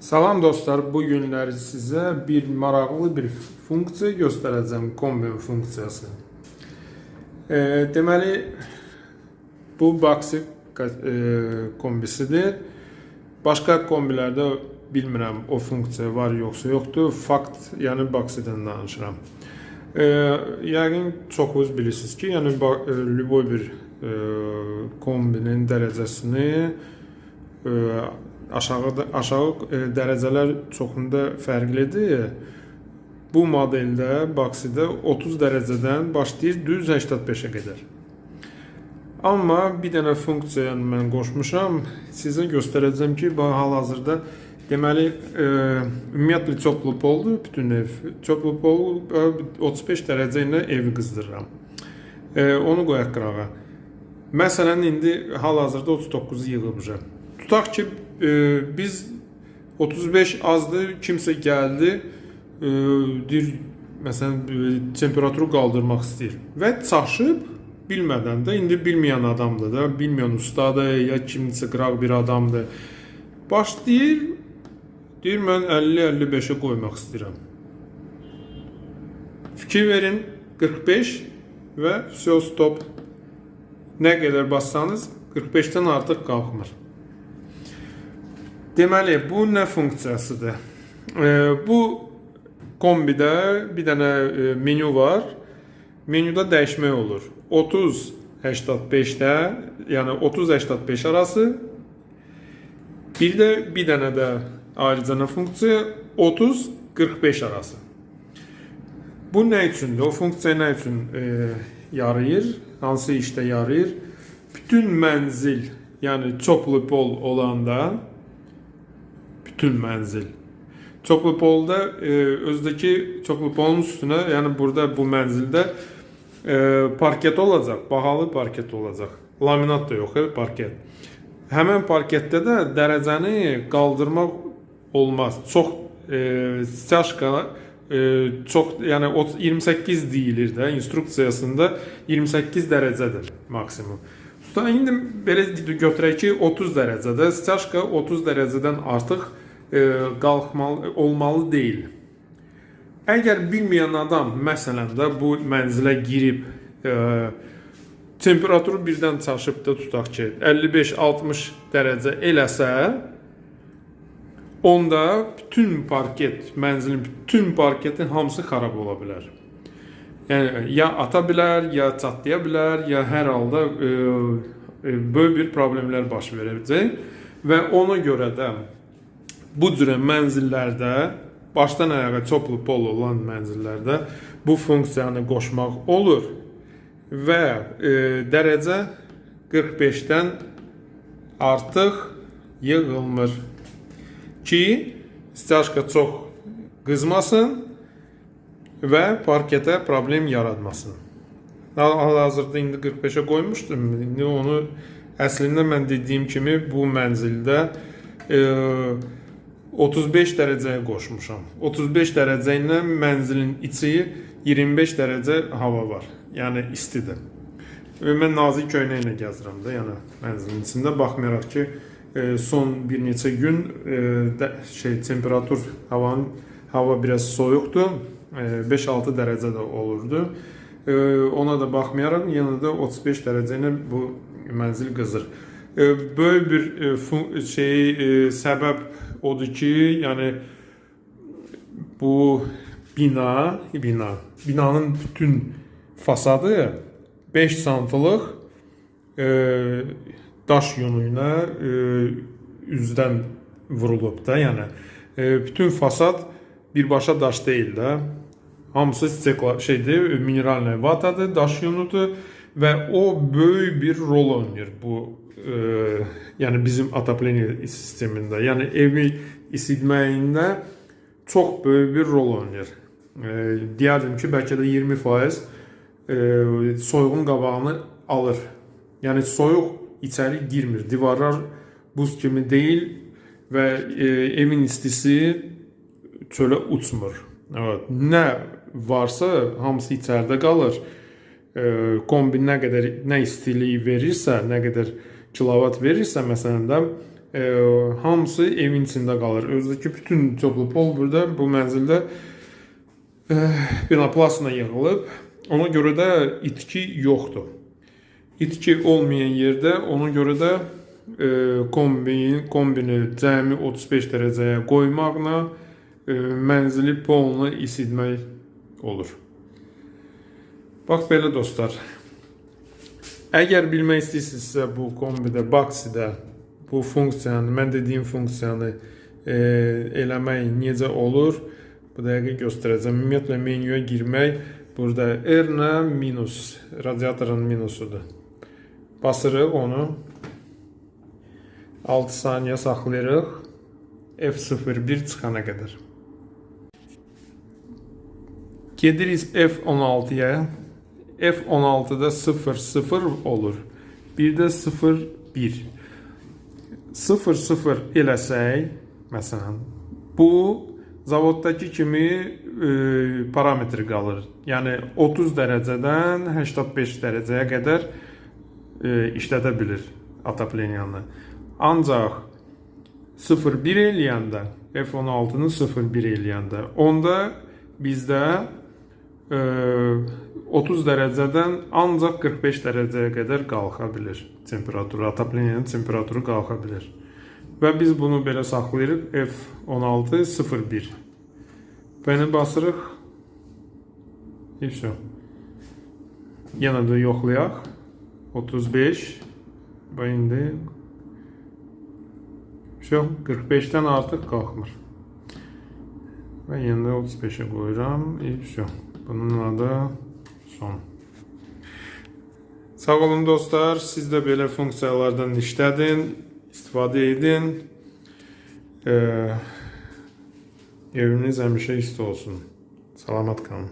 Salam dostlar, bu günləri sizə bir maraqlı bir funksiya göstərəcəm, kombi funksiyası. Deməli, bu Baxi kombisidir. Başqa kombilərdə bilmirəm o funksiya var yoxsa yoxdur. Fakt, yəni Baxidən danışıram. Yəqin çoxunuz bilirsiniz ki, yəni любой bir kombinin dərəcəsini aşağı dərəcələr çoxunda fərqlidir. Bu modeldə Baxidə 30 dərəcədən başlayır düz 85-ə qədər. Amma bir dənə funksiyanı mən qoşmuşam. Sizə göstərəcəm ki, hal-hazırda deməli ümumiyyətlə çöplü poldur bütün ev. Çöplü pol 35 dərəcə ilə evi qızdırıram. Onu qoyaq qırağa. Məsələn indi hal-hazırda 39-u yığıbmışam. Tutaq ki, biz 35 azdır, kimsə gəldi, deyir, məsələn, temperaturu qaldırmaq istəyir və çaşıb, bilmədən də, indi bilməyən adamdır da, bilməyən ustadır, ya kimsə qıraq bir adamdır, başlayır, deyir, mən 50-55'e qoymaq istəyirəm. Fikir verin, 45 və stop. Nə qədər bassanız, 45'dən artıq qalxmır. Deməli, bu nə funksiyasıdır? Bu kombidə bir dənə menü var. Menyuda dəyişmək olur. 30-85'də, yəni 30-85 arası. Bir də bir dənə də ayrıca funksiya 30-45 arası. Bu nə üçündür? O funksiya nə üçün yarayır? Hansı işdə yarayır? Bütün mənzil, yəni çöplü pol olanda bütün mənzil. Çöplü polda özdəki çöplü polun üstünə, yəni burada bu mənzildə parket olacaq, bahalı parket olacaq. Laminat da yox, parket. Həmən parketdə də dərəcəni qaldırmaq olmaz. Çox styaşka çox, yəni 28 deyilir də, instruksiyasında 28 dərəcədir maksimum. İndi belə götürək ki, 30 dərəcədə, styaşka 30 dərəcədən artıq qalxmalı olmalı deyil. Əgər bilməyən adam məsələn də bu mənzilə girib temperaturu birdən çaşıb da tutaq ki 55-60 dərəcə eləsə, onda bütün parket, mənzilin bütün parketin hamısı xarab ola bilər. Yəni ya ata bilər, ya çatlaya bilər, ya hər halda böyük bir problemlər baş verəcək və ona görə də bu cürə mənzillərdə, başdan ayağa çöplü pol olan mənzillərdə bu funksiyanı qoşmaq olur və dərəcə 45'dən artıq yığılmır ki, styaşka çox qızmasın və parketə problem yaratmasın. Hal-hazırda indi 45'e qoymuşdum. İndi onu əslində mən dediyim kimi bu mənzildə 35 dərəcəyə qoşmuşam. 35 dərəcə ilə mənzilin içi 25 dərəcə hava var. Yəni istidir. Və mən nazik köynəklə gəzirəm də, yəni mənzilin içində. Baxmayaraq ki, son bir neçə gün temperatur, hava biraz soyuqdur. 5-6 dərəcə də olurdu. Ona da baxmayaraq, yenə də 35 dərəcə ilə bu mənzil qızır. Böyük bir səbəb odur ki, yəni bu binanın bütün fasadı 5 santlıq daş yunu ilə üzdən vurulub da, yəni bütün fasad birbaşa daş deyil də. Hamısı mineral vatadır, daş yunudur və o böyük bir rol oynayır bu yəni bizim atapleniya sistemində, yəni evi isidməyində çox böyük bir rol oynayır. Deyərdim ki, bəlkə də 20% soyuğun qabağını alır. Yəni soyuq içəri girmir, divarlar buz kimi deyil və evin istisi çölə uçmur. Evet, nə varsa hamısı içəridə qalır. Kombi nə qədər nə istiliyi verirsə, nə qədər kilovat verirsə, məsələn də hamısı evin içində qalır. Özdəki bütün toplu pol burada bu mənzildə penoplastla yığılıb. Ona görə də itki yoxdur. İtki olmayan yerdə ona görə də kombini cəmi 35 dərəcəyə qoymaqla mənzili polunu isidmək olur. Bax belə dostlar. Əgər bilmək istəyirsinizsə bu kombidə, Baxidə bu funksiyanı, mən dediyim funksiyanı eləmək necə olur, bu dəqiqə göstərəcəm. Ümumiyyətlə menyuya girmək, burada R-nə minus, radiatorun minusudur. Basırıq onu, 6 saniyə saxlayırıq, F01 çıxana qədər. Gedirik F16-ya. F16'da 0,0 olur. Bir də 0,1. 0,0 eləsək, məsələn, bu zavoddakı kimi parametr qalır. Yəni 30 dərəcədən 85 dərəcəyə qədər işlədə bilir atapleniyanı. Ancaq 0,1 eləyəndə, F16-nı 0,1 eləyəndə, onda bizdə 30 dərəcədən ancaq 45 dərəcəyə qədər qalxa bilir temperaturu, atapleniyanın temperaturu qalxa bilir. Və biz bunu belə saxlayırıq, F16 0,1. Bəni basırıq. Yenə də yoxlayaq. 35. Və indi 45-dən artıq qalxmır. Və yenə də 35-ə qoyuram. Bununla da son. Sağ olun dostlar. Siz də belə funksiyalardan işlədin, istifadə edin. Eviniz həmişə isti olsun. Salamat qalın.